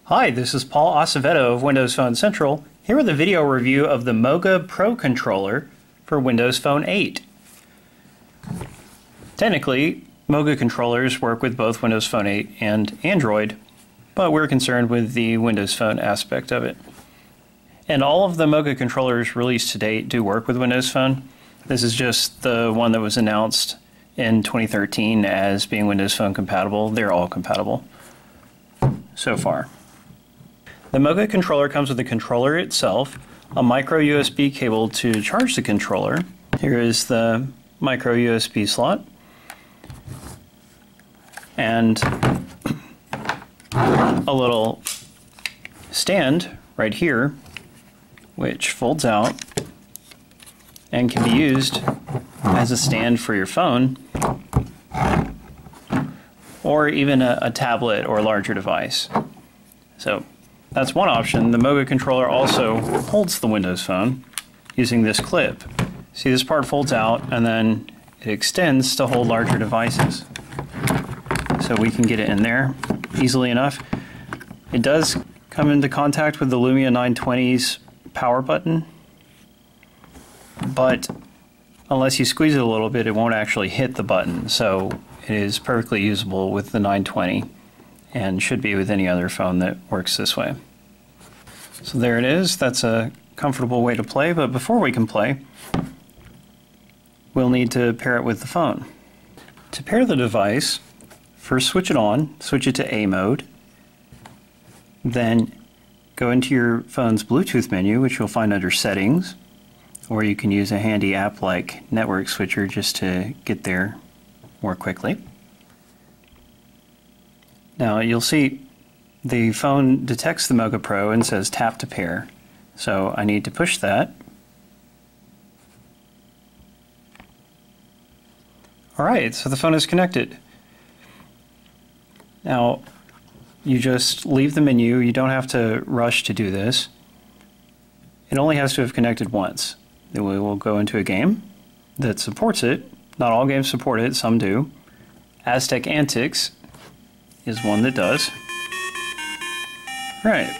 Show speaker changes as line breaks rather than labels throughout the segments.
Hi, this is Paul Acevedo of Windows Phone Central, here with a video review of the MOGA Pro controller for Windows Phone 8. Technically, MOGA controllers work with both Windows Phone 8 and Android, but we're concerned with the Windows Phone aspect of it. And all of the MOGA controllers released to date do work with Windows Phone. This is just the one that was announced in 2013 as being Windows Phone compatible. They're all compatible so far. The MOGA controller comes with the controller itself, a micro USB cable to charge the controller. Here is the micro USB slot, and a little stand right here which folds out and can be used as a stand for your phone or even a tablet or larger device. So that's one option. The MOGA controller also holds the Windows Phone using this clip. See, this part folds out and then it extends to hold larger devices. So we can get it in there easily enough. It does come into contact with the Lumia 920's power button, but unless you squeeze it a little bit, it won't actually hit the button. So it is perfectly usable with the 920 and should be with any other phone that works this way. So there it is. That's a comfortable way to play, but before we can play, we'll need to pair it with the phone. To pair the device, first switch it on, switch it to A mode, then go into your phone's Bluetooth menu, which you'll find under Settings, or you can use a handy app like Network Switcher just to get there more quickly. Now you'll see the phone detects the MOGA Pro and says tap to pair. So I need to push that. Alright, so the phone is connected. Now you just leave the menu. You don't have to rush to do this. It only has to have connected once. Then we will go into a game that supports it. Not all games support it, some do. Aztec Antics is one that does. Right.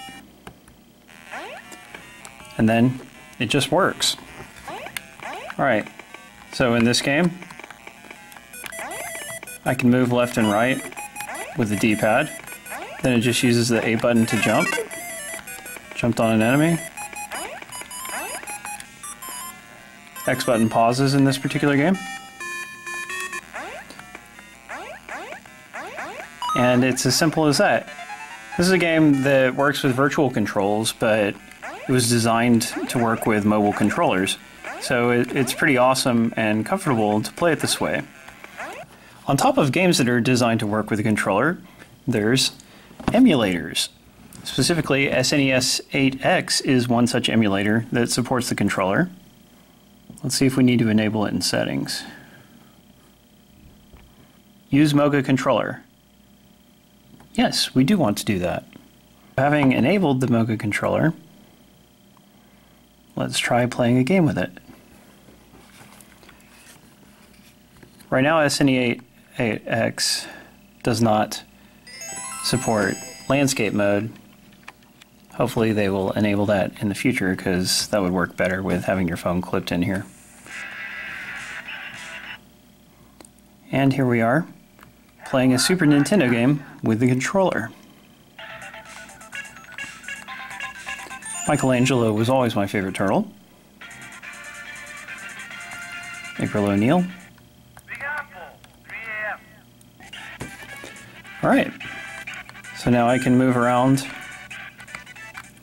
And then it just works. Alright, so in this game, I can move left and right with the D-pad. Then it just uses the A button to jump. Jumped on an enemy. X button pauses in this particular game. And it's as simple as that. This is a game that works with virtual controls, but it was designed to work with mobile controllers. So it's pretty awesome and comfortable to play it this way. On top of games that are designed to work with a controller, there's emulators. Specifically, SNES 8X is one such emulator that supports the controller. Let's see if we need to enable it in Settings. Use MOGA controller. Yes, we do want to do that. Having enabled the MOGA controller, let's try playing a game with it. Right now, SNES 8X does not support landscape mode. Hopefully they will enable that in the future, because that would work better with having your phone clipped in here. And here we are, playing a Super Nintendo game with the controller. Michelangelo was always my favorite turtle. April O'Neil. Alright, so now I can move around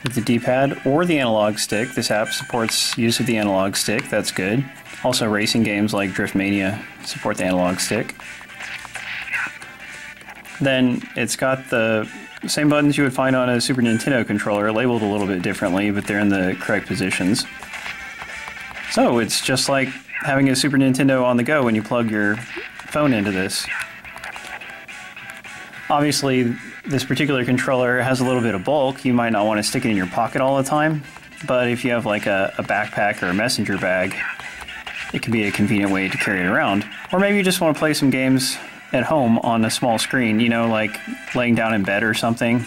with the D-pad or the analog stick. This app supports use of the analog stick, that's good. Also, racing games like Driftmania support the analog stick. Then it's got the same buttons you would find on a Super Nintendo controller, labeled a little bit differently, but they're in the correct positions. So it's just like having a Super Nintendo on the go when you plug your phone into this. Obviously, this particular controller has a little bit of bulk. You might not want to stick it in your pocket all the time, but if you have like a backpack or a messenger bag, it can be a convenient way to carry it around. Or maybe you just want to play some games at home on a small screen, you know, like laying down in bed or something.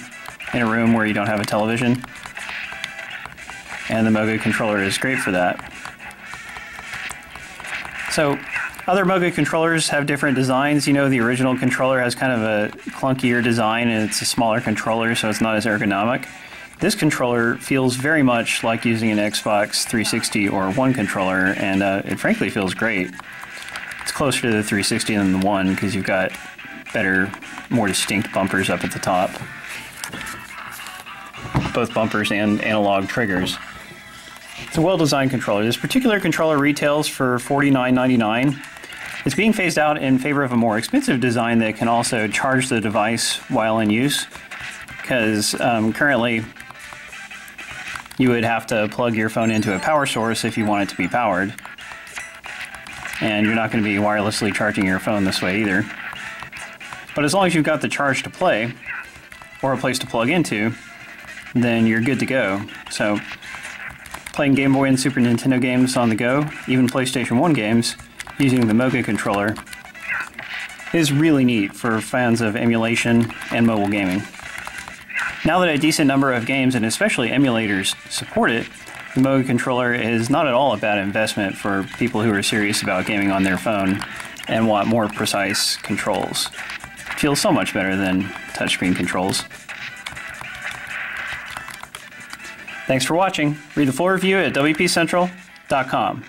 in a room where you don't have a television. And the MOGA controller is great for that. So other MOGA controllers have different designs. You know, the original controller has kind of a clunkier design and it's a smaller controller, so it's not as ergonomic. This controller feels very much like using an Xbox 360 or One controller, and it frankly feels great. It's closer to the 360 than the One because you've got better, more distinct bumpers up at the top. Both bumpers and analog triggers. It's a well-designed controller. This particular controller retails for $49.99. It's being phased out in favor of a more expensive design that can also charge the device while in use, because currently you would have to plug your phone into a power source if you want it to be powered. And you're not going to be wirelessly charging your phone this way either. But as long as you've got the charge to play, or a place to plug into, then you're good to go. So, playing Game Boy and Super Nintendo games on the go, even PlayStation 1 games, using the MOGA controller, is really neat for fans of emulation and mobile gaming. Now that a decent number of games, and especially emulators, support it, the MOGA controller is not at all a bad investment for people who are serious about gaming on their phone and want more precise controls. It feels so much better than touchscreen controls. Thanks for watching. Read the full review at wpcentral.com.